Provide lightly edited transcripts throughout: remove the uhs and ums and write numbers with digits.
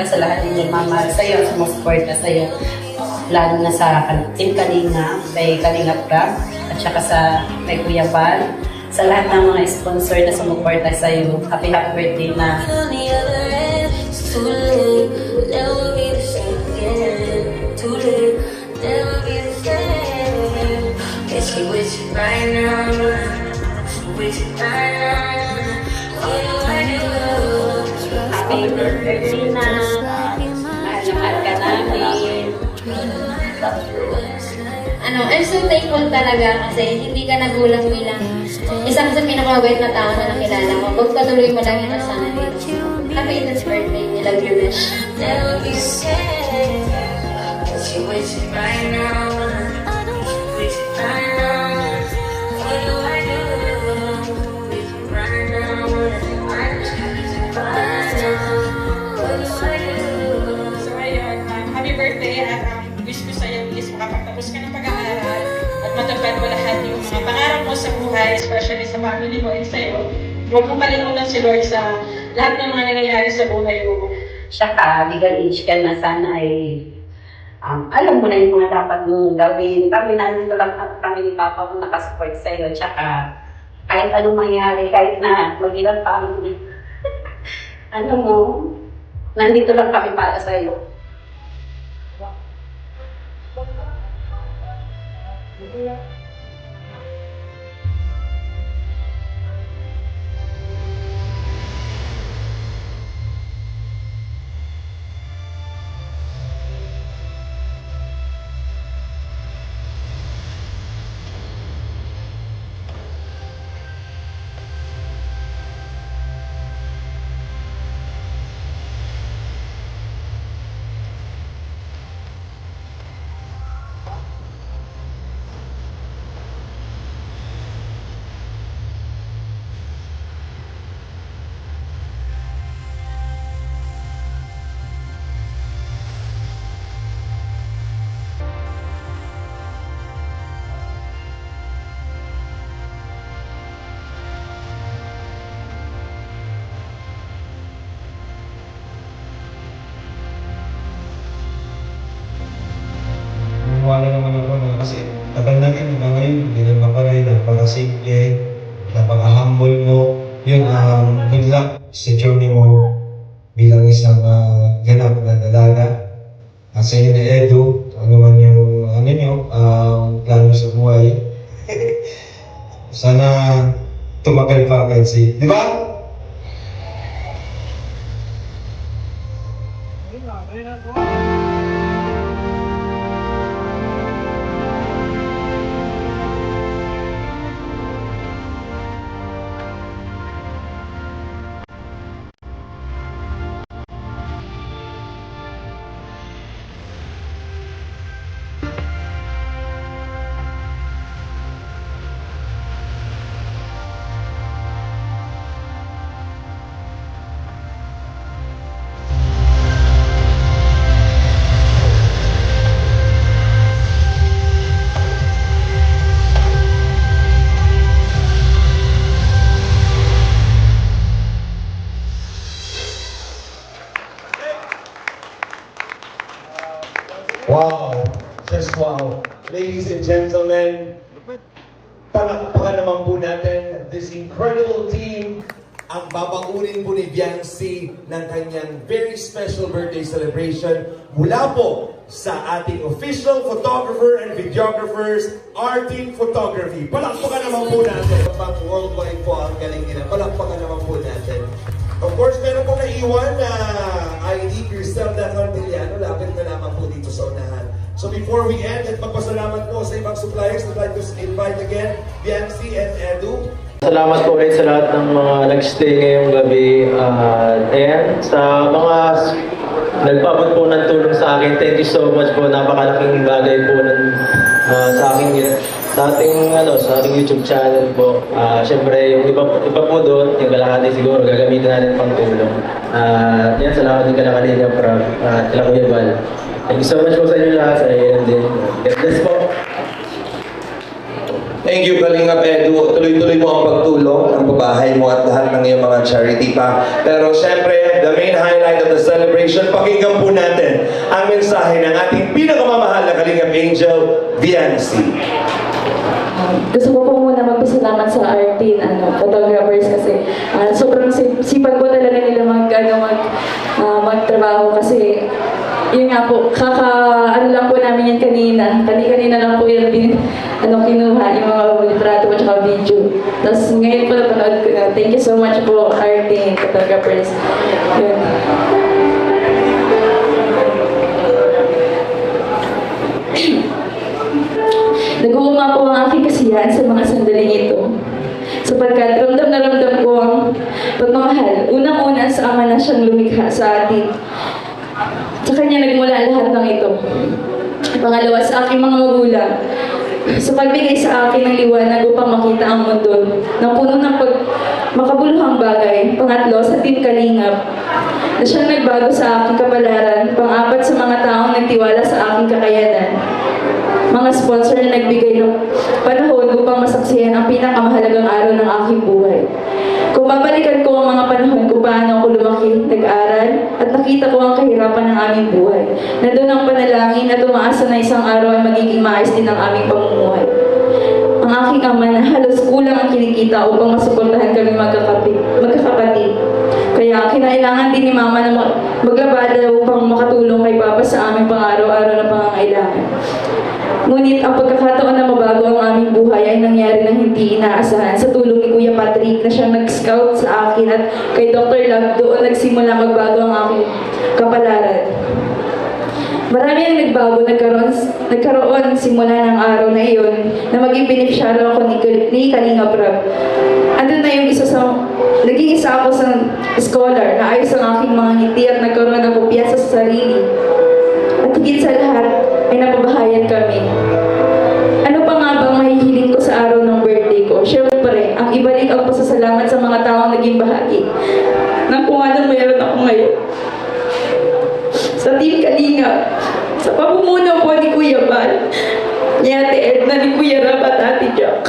sa lahat ng nagmamahal sa'yo, sumusuporta sa'yo. Lalo na sa Team Kalinga, kay Kalinga Prab, at saka sa kay Kuya Val. Sa lahat ng mga sponsor na sumuporta sa'yo, happy birthday na. Happy birthday na. Mahal ka namin. I'm so thankful talaga kasi hindi ka nagulang bilang isa sa pinakamabait na tao na nakilala ko. Magpatuloy mo lang yung sana dito. Happy birthday, nilang Yumesh. Happy birthday at wish ko sa'yo is makapagtapos ka ng pag-aaral at matupad mo lahat yung mga pangarap mo sa buhay, especially sa family mo and sa'yo. Huwag mo kalimutan si Lord sa lahat ng mga nangyayari sa buhay mo. Saka, legal age ka na, sana ay alam mo na yung mga dapat mong gawin. Kami nandito lang kami ni Papa mo nakasupport sa'yo. Tsaka, kahit anong mangyari, kahit na mag-ilang pa ano mo, nandito lang kami para sa'yo. Wala naman ako na kasi tagal na rin hanggang ngayon, hindi naman pa rin, napaka-simple, napaka-humble mo. Yun, good luck sa journey mo bilang isang ganap na dalaga. Sa inyo ni Edu, ano man yung plano sa buhay. Sana tumagal pa kayo di ba? Wow! Just wow! Ladies and gentlemen, palakpakan naman po natin this incredible team. Ang babaunin po ni Biancy ng kanyang very special birthday celebration mula po sa ating official photographer and videographers, R-Team Photography. Palakpakan naman po natin. Pang worldwide po ang galing nila. Palakpakan naman po natin. Of course, meron pong naiwan na ID, yourself that Cantillano. Lapit na lamang po dito sa unahan. So before we end, at magpasalamat po sa ibang suppliers, I'd like to invite again Biancy and Edu. Salamat po ulit sa lahat ng mga nag-stay ngayong gabi. And sa mga nagpabot po ng tulong sa akin, thank you so much po. Napakalaking bagay po sa ating YouTube channel po. Siyempre, yung iba po doon, yung kalahati siguro, gagamitin natin pang tulong. Yan, salamat din kala Kalinga Prab at kala Kuya Val. Thank you so much po sa inyo lahat. Sa iyo din. God bless po. Thank you, Kalingap Edu. Tuloy-tuloy mo ang pagtulong ng pabahay mo at lahat ng iyong mga charity pa. Pero syempre, the main highlight of the celebration, pakinggan po natin ang mensahe ng ating pinakamamahal na Kalingap Angel, Viancy. Gusto ko po muna magpasalamat sa Artin, photographers kasi sobrang sipag po talaga nila magtrabaho kasi yun nga po, lang po namin yan kanina. Kanina lang po yung kinuha, yung mga litrato at saka video. Tapos ngayon po napanood ko na. Thank you so much po, Artin, photographers. Yun. Nag-uuma po ang aking kasiyahan sa mga sandaling ito. Sapagkat ramdam na ramdam ko ang pagmamahal. Unang-una sa Ama na siyang lumikha sa atin. Sa Kanya nagmula lahat ng ito. Pangalawa, sa aking mga magulang. Sa pagbigay sa akin ng liwanag upang makita ang mundo ng puno ng makabuluhang bagay. Pangatlo, sa Team Kalingap na siyang nagbago sa aking kapalaran. Pang-apat, sa mga taong nagtiwala sa aking kakayanan. Mga sponsor na nagbigay ng panahon upang masaksihan ang pinakamahalagang araw ng aking buhay. Kung babalikan ko ang mga panahon kung paano ako lumaki, nag-aral, at nakita ko ang kahirapan ng aming buhay, nandun ang panalangin at umaasa na isang araw ay magiging maayos din ang aming pamumuhay. Ang aking ama na halos kulang ang kinikita upang masuportahan kami magkakapatid. Kaya kinailangan din ni Mama na maglabada upang makatulong kay Papa sa aming pang-araw-araw na pangangailangan. Ngunit ang pagkakataon na mabago ang aming buhay ay nangyari ng hindi inaasahan sa tulong ni Kuya Patrick na siyang nag-scout sa akin at kay Dr. Love doon nagsimula magbago ang aking kapalaran. Marami ang nagbago, nagkaroon simula ng araw na iyon na maging beneficiaryo ako ni Kalingap Rab. Andun na yung naging isa ako sa scholar na ayos ang aking mga ngiti at nagkaroon ng kumpiyansa sa sarili. At higit sa lahat ay napabahayan kami. Ano pa nga bang mahihiling ko sa araw ng birthday ko? Siyempre, ang ibalik ang pasasalamat sa mga taong naging bahagi ng kung anong mayroon ako ngayon. Sa Team Kalingap, sa pamumuno po ni Kuya Bal, ni Ate Edna, ni Kuya Rab at Ate Jack.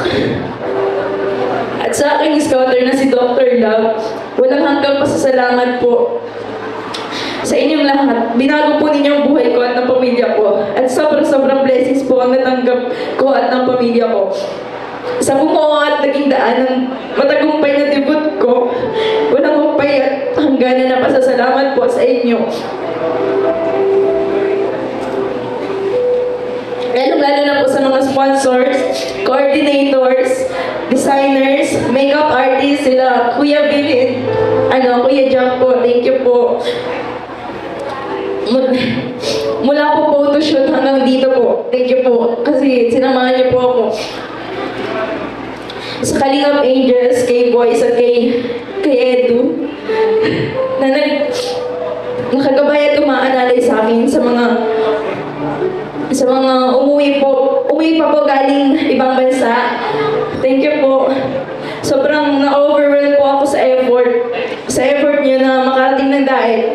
At sa aking scouter na si Dr. Love, walang hanggang pasasalamat po sa inyong lahat. Binago po ninyo ang buhay ko at ng pamilya ko. At sobrang blessings po ang natanggap ko at ng pamilya ko. Sa bumuo at naging daan ng matagumpay na debut ko, walang hupay at hangganan na pasasalamat po sa inyo. Lalo na po sa mga sponsors, coordinators, designers, makeup artists, sila Kuya Billy, Kuya Jack po, thank you po. Mula po photoshoot hanggang dito po, thank you po, kasi sinamahan niyo po ako. Sa Kalingap Angels, kay Boys at kay Edu, na nakagabay at umaalalay sa akin sa mga umuwi pa po galing ibang bansa. Thank you po. Sobrang na-overwhelm po ako sa effort niyo na makarating ng dahil.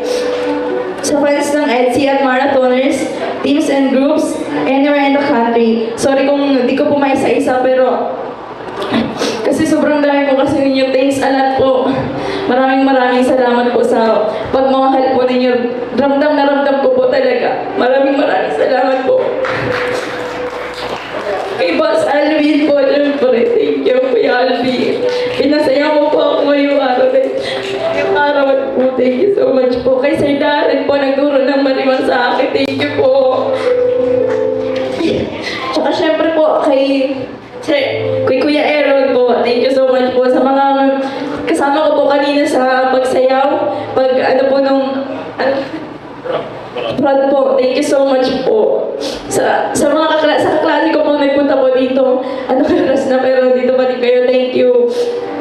Sa fans ng EDSI at marathoners, teams and groups, anywhere in the country. Sorry kung hindi ko po maisa-isa, pero kasi sobrang dami po kasi ninyo. Thanks a lot po. Maraming salamat po sa pagmamahal po ninyo. Ramdam na ramdam ko po talaga. Maraming salamat po. Kay Boss Alvin po, syempre. Thank you, Kuya Alvin. Pinasaya mo po ako ngayong araw. Yung araw po, thank you so much po. Kay Sir Darren po, nagturo ng marimar sa akin. Thank you po. Tsaka syempre po, kay Kuya Aaron po, thank you so much po sa mga kasama ko po kanina sa pagsayaw, proud po, thank you so much po. Sa mga kaklase ko pong nagpunta po dito, oras na pero dito pa din kayo, thank you.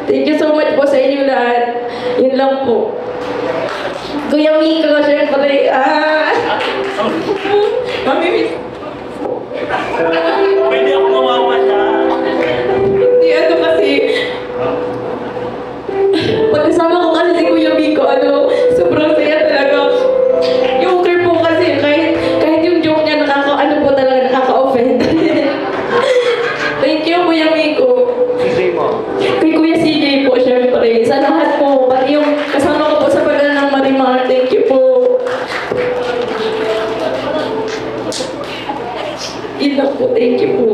Thank you so much po sa inyo lahat. Yun lang po. Kuya Miko, syempre, mamimiss. Pwede ako mawawala. Hindi, kasi pagkasama ko kasi si Kuya Miko, sobrang saya talaga. Yung crew po kasi, kahit yung joke niya, po talaga Yun lang po. Thank you po.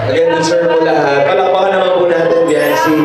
Again, deserve mo lahat. Palakpakan naman po natin, Biancy.